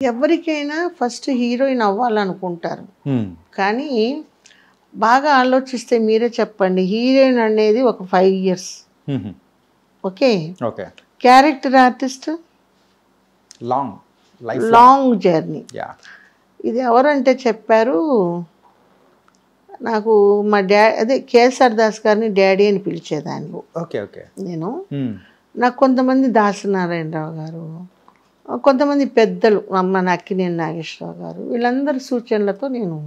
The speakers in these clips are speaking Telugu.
ఎవరికైనా ఫస్ట్ హీరోయిన్ అవ్వాలనుకుంటారు. కానీ బాగా ఆలోచిస్తే మీరే చెప్పండి. హీరోయిన్ అనేది ఒక 5 years. Okay. Okay. Character artist long journey. ఇది ఎవరంటే చెప్పారు నాకు, మా అదే కేఎస్ఆర్ దాస్ గారిని డాడీ అని పిలిచేదాన్ని. Okay okay. నేను నాకు కొంతమంది దాసనారాయణరావు గారు, కొంతమంది పెద్దలు, అమ్మ అక్కినేని నాగేశ్వరరావు గారు, వీళ్ళందరి సూచనలతో నేను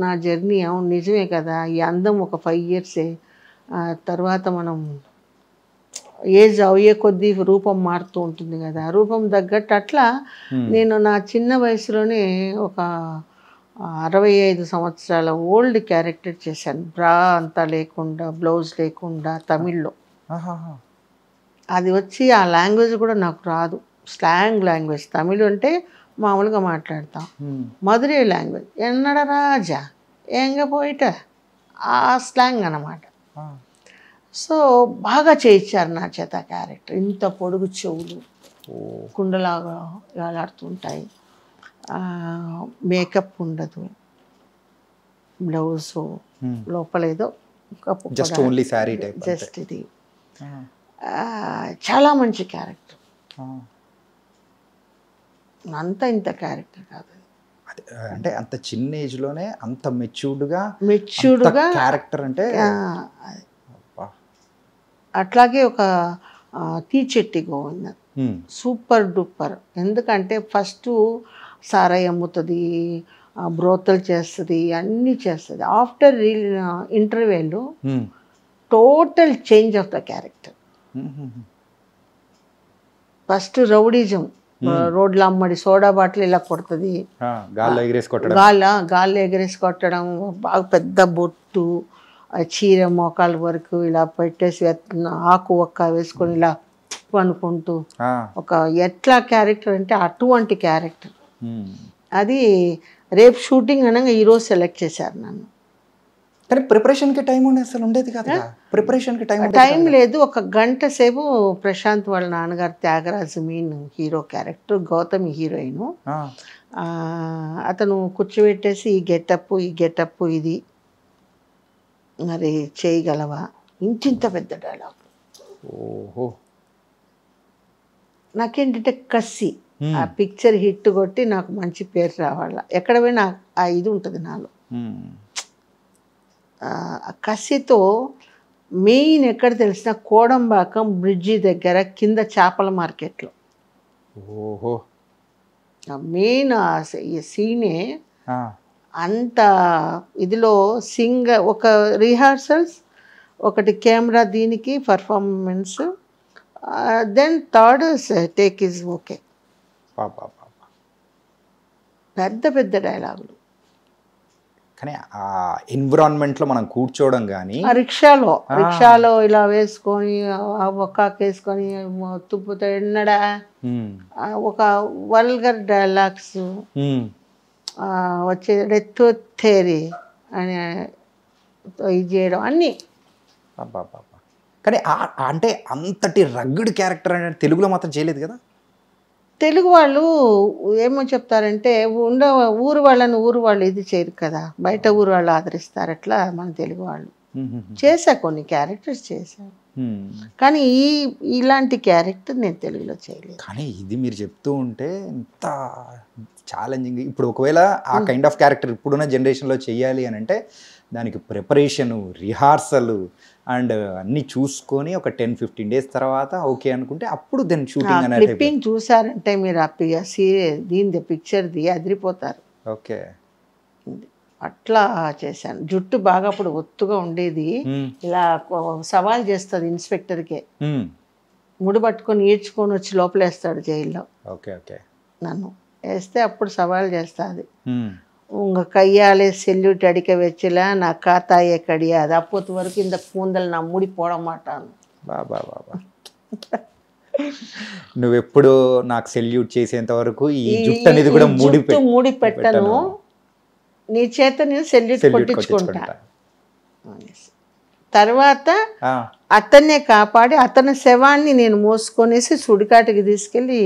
నా జర్నీ అవును నిజమే కదా, ఈ అందం ఒక 5 ఇయర్సే, తర్వాత మనం ఏజ్ అయ్యే కొద్దీ రూపం మారుతూ ఉంటుంది కదా, రూపం తగ్గట్టు అట్లా నేను నా చిన్న వయసులోనే ఒక 65 సంవత్సరాల ఓల్డ్ క్యారెక్టర్ చేశాను. బ్రా అంతా లేకుండా, బ్లౌజ్ లేకుండా, తమిళ్లో. అది వచ్చి ఆ లాంగ్వేజ్ కూడా నాకు రాదు, స్లాంగ్ లాంగ్వేజ్. తమిళ్ అంటే మామూలుగా మాట్లాడతాం, మధురై లాంగ్వేజ్, ఎన్నడ రాజా ఎంగ పోయిట, ఆ స్లాంగ్ అన్నమాట. సో బాగా చేయించారు నా చేత క్యారెక్టర్. ఇంత పొడుగు చెవులు, కుండలాగా వేలాడుతుంటాయి, మేకప్ ఉండదు, బ్లౌజు లోపలేదో జస్ట్ ఇది. చాలా మంచి క్యారెక్టర్. అంత ఇంత క్యారెక్టర్ కాదు, అంటే అంత చిన్న ఏజ్లోనే అంత మెచ్యూర్డ్గా క్యారెక్టర్. అంటే అట్లాగే ఒక తీచెట్టి గోవింద సూపర్ డూపర్. ఎందుకంటే ఫస్ట్ సారాయి అమ్ముతుంది, బ్రోతలు చేస్తుంది, అన్నీ చేస్తుంది. ఆఫ్టర్ ఇంటర్వ్యూలో total change of the character. First rowdyism, రోడ్ల అమ్మడి, సోడా బాటిల్ ఇలా కొడుతుంది, గాల్లో ఎగరేసి కొట్టడం, బాగా పెద్ద బొట్టు, చీర మోకాల వరకు ఇలా పెట్టేసి ఆకు ఒక్క వేసుకొని ఇలా అనుకుంటూ ఒక ఎట్లా క్యారెక్టర్ అంటే అటువంటి క్యారెక్టర్. అది రేపు షూటింగ్ అనగా ఈరోజు సెలెక్ట్ చేశారు నన్ను. కానీ ప్రిపరేషన్కి టైం అసలు ఉండేది కదా, ప్రిపరేషన్కి టైం లేదు. ఒక గంట సేపు ప్రశాంత్ వాళ్ళ నాన్నగారు Thyagaraju mean hero character, Gautami heroine. అతను కూర్చోబెట్టేసి ఈ గెటప్ ఇది మరి చేయగలవా, ఇంత పెద్ద డైలాగ్. ఓహో. నాకేంటంటే కసి, ఆ పిక్చర్ హిట్ కొట్టి నాకు మంచి పేరు రావాల, ఎక్కడ పోయినా ఆ ఇది ఉంటుంది నాలో. ఆ కసితో మెయిన్ ఎక్కడ తెలిసిన కోడంబాకం బ్రిడ్జి దగ్గర కింద చేపల మార్కెట్లో. ఓహో. మెయిన్ ఈ సీనే అంత ఇదిలో ఒక రిహార్సల్స్, ఒకటి కెమెరా, దీనికి performance, then third take is okay. పెద్ద పెద్ద డైలాగులు. కానీ ఆ ఎన్విరాన్మెంట్లో మనం కూర్చోవడం కానీ, రిక్షాలో ఇలా వేసుకొని ఒక్కాకు వేసుకొని తుప్పుతో ఎన్నడా, ఒక వల్గర్ డైలాగ్స్ వచ్చే తోరి అని ఇది చేయడం అన్నీ. కానీ అంటే అంతటి రగ్గుడ్ క్యారెక్టర్ అనేది తెలుగులో మాత్రం చేయలేదు కదా. తెలుగు వాళ్ళు ఏమో చెప్తారంటే ఊరు వాళ్ళు ఇది చేయరు కదా, బయట ఊరు వాళ్ళు ఆదరిస్తారు. అట్లా మన తెలుగు వాళ్ళు చేశా, కొన్ని క్యారెక్టర్స్ చేశారు, కానీ ఇలాంటి క్యారెక్టర్ నేను తెలుగులో చేయలేదు. కానీ ఇది మీరు చెప్తూ ఉంటే ఎంత ఛాలెంజింగ్. ఇప్పుడు ఒకవేళ ఆ కైండ్ ఆఫ్ క్యారెక్టర్ ఇప్పుడున్న జనరేషన్లో చేయాలి అని అంటే దానికి ప్రిపరేషను, రిహార్సల్ అండ్ అన్నీ చూసుకొని ఒక 10-15 డేస్ తర్వాత ఓకే అనుకుంటే అప్పుడు దెన్ షూటింగ్ అనేది. క్లిప్పింగ్ చూసారంటే మీరు ఆ దీని పిక్చర్ది అదిరిపోతారు. ఓకే. అట్లా చేశాను. జుట్టు బాగా అప్పుడు ఒత్తుగా ఉండేది, ఇలా సవాల్ చేస్తుంది ఇన్స్పెక్టర్కే, ముడి పట్టుకొని ఈడ్చుకొని వచ్చి లోపలేస్తాడు జైల్లో. Okay okay. నన్ను వేస్తే అప్పుడు సవాల్ చేస్తుంది, உங்க கையாலே செல்யூட் அடிக்க வச்சல நான் காத்தாயே கிடையாது, அப்போது வரைக்கும் இந்த கூந்தல் நான் முடி போட மாட்டாను. బాబా నువ్వెప్పుడు నాకు సెల్యూట్ చేసేంత వరకు ఈ జుట్టు అనేది కూడా ముడి పెట్టను, నీ చేత నేను సెల్యూట్ కొట్టించుకుంటా. తర్వాత అతన్నే కాపాడి అతని శవాన్ని నేను మోసుకొనేసి సుడికాటికి తీసుకెళ్ళి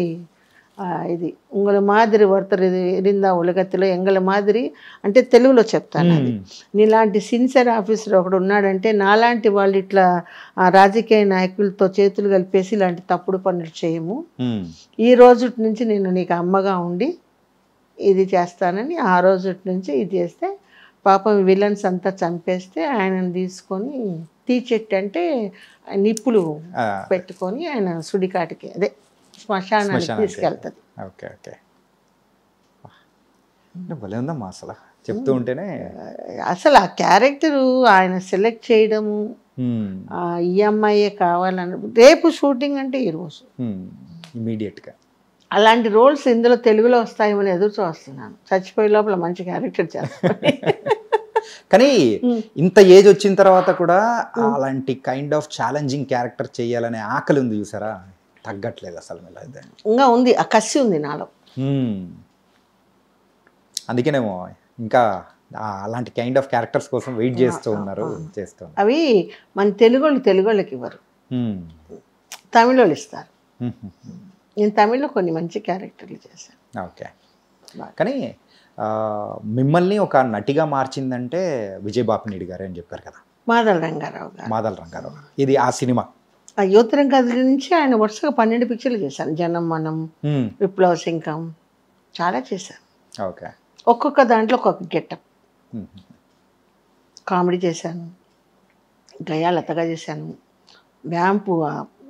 ఇది ఉంగల మాదిరి ఒరుతరు ఇరిందా ఉలగత్తిలో ఎంగల మాదిరి అంటే తెలుగులో చెప్తాను అది. నీలాంటి సిన్సియర్ ఆఫీసర్ ఒకడు ఉన్నాడంటే నాలాంటి వాళ్ళు ఇట్లా రాజకీయ నాయకులతో చేతులు కలిపేసి ఇలాంటి తప్పుడు పనులు చేయము, ఈ రోజు నుంచి నేను నీకు అమ్మగా ఉండి ఇది చేస్తానని ఆ రోజు నుంచి ఇది చేస్తే పాపం విలన్స్ అంతా చంపేస్తే ఆయనను తీసుకొని తీచెట్టు అంటే నిప్పులు పెట్టుకొని ఆయన సుడికాటికి అదే శ్మశానానికి తీసుకెళ్తుంది. ఓకే ఓకే, భలే ఉందమ్మా అసలు చెప్తూ ఉంటేనే. అసలు ఆ క్యారెక్టరు ఆయన సెలెక్ట్ చేయడము, ఈ అమ్మాయే కావాలని రేపు షూటింగ్ అంటే ఈరోజు ఇమీడియట్గా అలాంటి రోల్స్ ఇందులో తెలుగులో వస్తాయేమని ఎదురు చూస్తున్నాను. చచ్చిపోయే లోపల మంచి క్యారెక్టర్ చేస్తాను. కానీ ఇంత ఏజ్ వచ్చిన తర్వాత కూడా అలాంటి కైండ్ ఆఫ్ ఛాలెంజింగ్ క్యారెక్టర్ చేయాలనే ఆకలి ఉంది చూసారా, తగ్గట్లేదు అసలు. ఇంకా ఉంది, ఆ కసి ఉంది నాలో. అందుకేనేమో ఇంకా అలాంటి కైండ్ ఆఫ్ క్యారెక్టర్స్ కోసం వెయిట్ చేస్తూ ఉన్నారు. అవి మన తెలుగోళ్ళకి ఇవ్వరు, తమిళ వాళ్ళు ఇస్తారు. నేను తమిళ్లో కొన్ని మంచి క్యారెక్టర్లు చేశాను. ఓకే, కానీ మిమ్మల్ని ఒక నటిగా మార్చిందంటే విజయ్ బాపినీడి గారు అని చెప్పారు కదా. మాదల రంగారావు గారు. మాదల రంగారావు, ఇది ఆ సినిమా ఆ యువతరం కథల నుంచి ఆయన వరుసగా 12 పిక్చర్లు చేశాను. జనం మనం, విప్లవ సింకం చాలా చేశాను. ఓకే, ఒక్కొక్క దాంట్లో ఒక్కొక్క గెటప్. కామెడీ చేశాను, గయాలతగా చేశాను, వ్యాంపు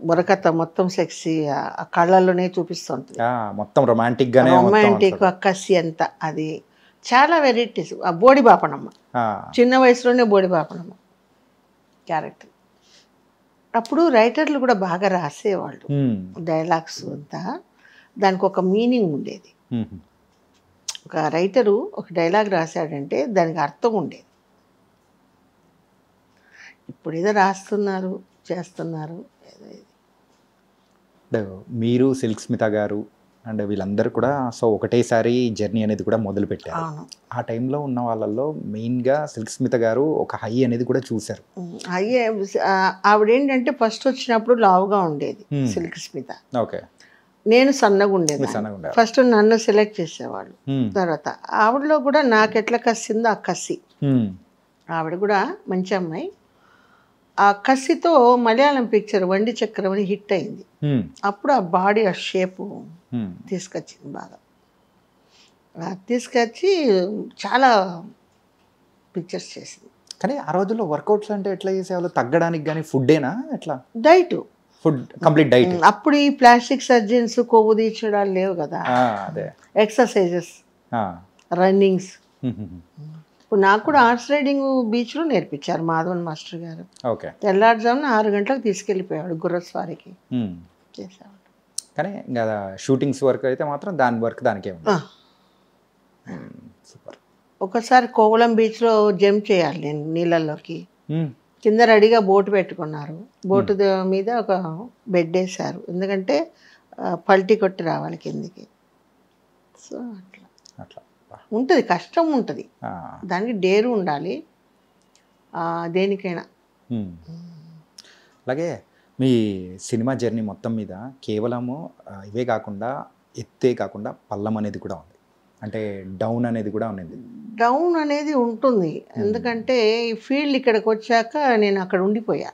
బుర్రకథ మొత్తం సెక్సీ ఆ కళ్ళల్లోనే చూపిస్తుంటుంది, మొత్తం రొమాంటిక్గానే రొమాంటిక్ కసి అంతా. అది చాలా వెరైటీస్. ఆ బోడి బాపనమ్మ, చిన్న వయసులోనే బోడి బాపనమ్మ క్యారెక్టర్. అప్పుడు రైటర్లు కూడా బాగా రాసేవాళ్ళు డైలాగ్స్ అంతా, దానికి ఒక మీనింగ్ ఉండేది. ఒక రైటరు ఒక డైలాగ్ రాశాడంటే దానికి అర్థం ఉండేది. ఇప్పుడు ఏదో రాస్తున్నారు చేస్తున్నారు. మీరు సిల్క్ స్మిత గారు అండ్ వీళ్ళందరూ కూడా సో ఒకటేసారి జర్నీ అనేది కూడా మొదలు పెట్టారు. ఆ టైంలో ఉన్న వాళ్ళల్లో మెయిన్గా సిల్క్ స్మిత గారు ఒక హై అనేది కూడా చూశారు. హై ఆవిడేంటంటే ఫస్ట్ వచ్చినప్పుడు లావుగా ఉండేది సిల్క్ స్మిత. ఓకే, నేను సన్నగా ఉండేది. ఫస్ట్ నన్ను సెలెక్ట్ చేసేవాళ్ళు. తర్వాత ఆవిడలో కూడా నాకు ఎట్లా కసిందో ఆ కసి. ఆవిడ కూడా మంచి అమ్మాయి. ఆ కసితో మలయాళం పిక్చర్ వండి చక్రం అని హిట్ అయింది. అప్పుడు ఆ బాడీ ఆ షేపు తీసుకొచ్చింది బాగా. తీసుకొచ్చి చాలా పిక్చర్స్ చేసింది. కానీ ఆ రోజుల్లో వర్కౌట్స్ అంటే ఎట్లా చేసేవాళ్ళు? తగ్గడానికి కానీ ఫుడ్డేనా ఎట్లా? Diet, food complete diet. అప్పుడు ఈ ప్లాస్టిక్ సర్జన్స్, కొవ్వు తీర్చడాలు లేవు కదా. Exercises, runnings. ఇప్పుడు నాకు కూడా హార్స్ రైడింగ్ బీచ్లో నేర్పించారు మాధవన్ మాస్టర్ గారు. ఓకే, తెల్లారుజామున 6 గంటలకు తీసుకెళ్ళిపోయాడు గుర్రస్వారికి చేసేవాడు. కానీ ఇంకా షూటింగ్స్ వర్క్ అయితే మాత్రం దాని వర్క్ దానికే ఉంది. సూపర్. ఒకసారి కోవలం బీచ్లో జంప్ చేయాలి నేను నీళ్ళల్లోకి. కింద రెడీగా బోటు పెట్టుకున్నారు. బోటు మీద ఒక బెడ్ వేశారు, ఎందుకంటే పల్టీ కొట్టి రావాలి కిందికి. సో అట్లా అట్లా ఉంటుంది, కష్టం ఉంటుంది, దానికి డేరు ఉండాలి దేనికైనా. అలాగే మీ సినిమా జర్నీ మొత్తం మీద కేవలము ఇవే కాకుండా ఎత్తే కాకుండా పల్లం అనేది కూడా ఉంది, అంటే డౌన్ అనేది కూడా ఉన్నది. డౌన్ అనేది ఉంటుంది, ఎందుకంటే ఈ ఫీల్డ్ ఇక్కడికి వచ్చాక నేను అక్కడ ఉండిపోయా.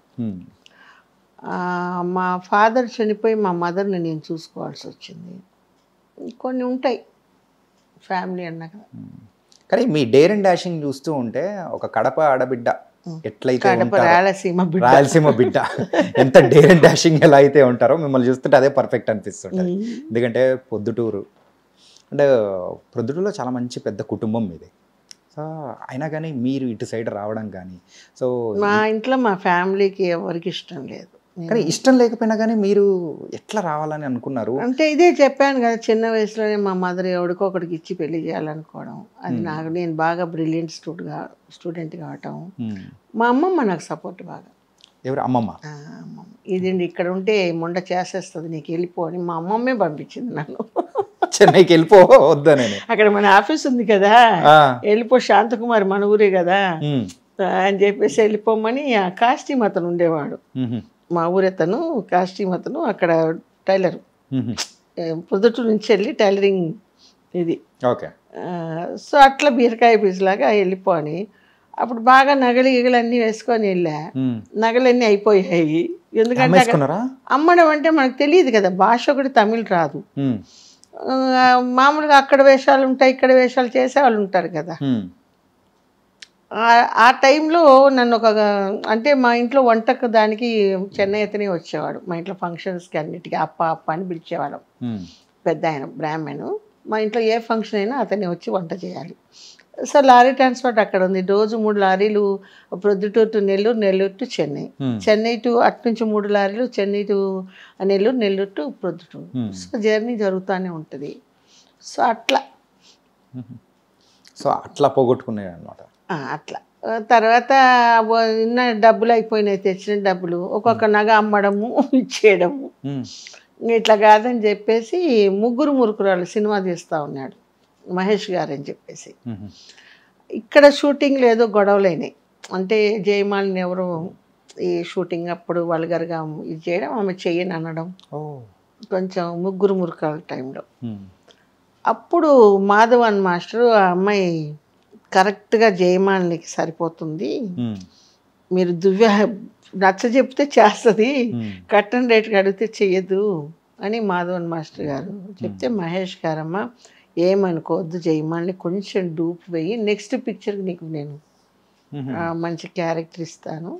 మా ఫాదర్ చనిపోయి మా మదర్ని నేను చూసుకోవాల్సి వచ్చింది. కొన్ని ఉంటాయి ఫ్యామిలీ అన్నాక. కానీ మీ డేర్ అండ్ డాషింగ్ చూస్తూ ఉంటే ఒక కడప ఆడబిడ్డ ఎట్లయితే రాయలసీమ బిడ్డ ఎంత డేర్ అండ్ డాషింగ్ ఎలా అయితే ఉంటారో మిమ్మల్ని చూస్తుంటే అదే పర్ఫెక్ట్ అనిపిస్తుంటుంది. ఎందుకంటే పొద్దుటూరు అంటే ప్రొద్దుటూరులో చాలా మంచి పెద్ద కుటుంబం మీది. సో అయినా కానీ మీరు ఇటు సైడ్ రావడం కానీ, సో మా ఇంట్లో మా ఫ్యామిలీకి ఎవరికి ఇష్టం లేదు. కానీ ఇష్టం లేకపోయినా కానీ మీరు ఎట్లా రావాలని అనుకున్నారు? అంటే ఇదే చెప్పాను కదా, చిన్న వయసులోనే మా మదర్ ఎవడికో ఒకడికి ఇచ్చి పెళ్లి చేయాలనుకోవడం. అది నాకు, నేను బాగా బ్రిలియంట్ స్టూడెంట్ కావటం. మా అమ్మమ్మ నాకు సపోర్ట్ బాగా. ఎవరు అమ్మమ్మ? అమ్మమ్మ. ఇదండి ఇక్కడ ఉంటే మొండ చేసేస్తుంది, నీకు వెళ్ళిపో అని మా అమ్మమ్మే పంపించింది నన్ను. చెన్నైకి వెళ్ళిపో వద్దని. అక్కడ మన ఆఫీస్ ఉంది కదా, వెళ్ళిపో శాంతకుమారి మన ఊరే కదా అని చెప్పేసి వెళ్ళిపోమని. ఆ కాస్ట్యూమ్ అతను ఉండేవాడు, మా ఊరెతను కాస్ట్యూమ్ అతను, అక్కడ టైలర్. పొద్దుటూరు నుంచి వెళ్ళి టైలరింగ్ ఇది. ఓకే. సో అట్లా బీరకాయ పీసులాగా వెళ్ళిపోని అప్పుడు బాగా నగలు గిగలు అన్నీ వేసుకొని వెళ్ళా. నగలన్నీ అయిపోయాయి. ఎందుకంటే అమ్మడం అంటే మనకు తెలియదు కదా, భాష ఒకటి తమిళ్ రాదు. మామూలుగా అక్కడ వేషాలు ఉంటాయి, ఇక్కడ వేషాలు చేసేవాళ్ళు ఉంటారు కదా. ఆ టైంలో నన్ను అంటే మా ఇంట్లో వంటకు దానికి చెన్నై అతనే వచ్చేవాడు. మా ఇంట్లో ఫంక్షన్స్కి అన్నిటికీ అప్ప అప్ప అని పిలిచేవాళ్ళం. పెద్ద ఆయన బ్రాహ్మణు. మా ఇంట్లో ఏ ఫంక్షన్ అయినా అతనే వచ్చి వంట చేయాలి. సో లారీ ట్రాన్స్పోర్ట్ అక్కడ ఉంది. రోజు 3 లారీలు Proddatur to Nellore, Nellore to Chennai, Chennai to అటు నుంచి 3 లారీలు Chennai to Nellore, Nellore to Proddatur. So journey జరుగుతూనే ఉంటుంది. సో అట్లా పోగొట్టుకున్నాడు అనమాట. అట్లా తర్వాత ఉన్న డబ్బులు అయిపోయినాయి, తెచ్చిన డబ్బులు ఒక్కొక్క నగ అమ్మడము ఇచ్చేయడము. ఇట్లా కాదని చెప్పేసి ముగ్గురు మురుకురాళ్ళు సినిమా తీస్తూ ఉన్నాడు మహేష్ గారు అని చెప్పేసి. ఇక్కడ షూటింగ్లో ఏదో గొడవలైనాయి. అంటే జయమాలిని ఎవరు ఈ షూటింగ్ అప్పుడు వల్గర్గా ఇది చేయడం, ఆమె చెయ్యని అనడం, కొంచెం ముగ్గురు మురుకురాళ్ళ టైంలో. అప్పుడు మాధవన్ మాస్టరు ఆ అమ్మాయి కరెక్ట్గా జయమాలినికి సరిపోతుంది, మీరు నచ్చ చెప్తే చేస్తుంది, కట్టన్ రేట్కి అడిగితే చెయ్యదు అని మాధవన్ మాస్టర్ గారు చెప్తే, మహేష్ గారమ్మ ఏమనుకోవద్దు, జయమాలిని కొంచెం డూప్ వేయి, నెక్స్ట్ పిక్చర్కి నీకు నేను మంచి క్యారెక్టర్ ఇస్తాను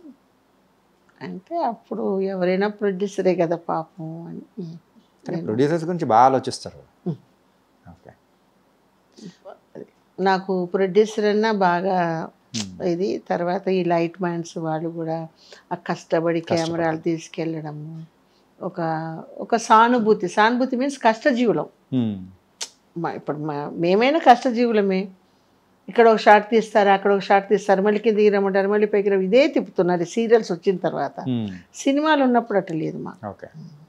అంటే, అప్పుడు ఎవరైనా ప్రొడ్యూసరే కదా పాపం అని. ప్రొడ్యూసర్స్ గురించి బాగా ఆలోచిస్తారు. నాకు ప్రొడ్యూసర్ అన్నా బాగా ఇది. తర్వాత ఈ లైట్ మ్యాన్స్ వాళ్ళు కూడా ఆ కష్టపడి కెమెరాలు తీసుకెళ్ళడము, ఒక సానుభూతి మీన్స్ కష్టజీవులం. ఇప్పుడు మేమైనా కష్టజీవులమే. ఇక్కడ ఒక షాట్ తీస్తారు, అక్కడ ఒక షాట్ తీస్తారు, మళ్ళీ కిందికి రమ్మంటారు, మళ్ళీ పైకి ఇదే తిప్పుతున్నారు సీరియల్స్ వచ్చిన తర్వాత. సినిమాలు ఉన్నప్పుడు అట్లా లేదు మాకు.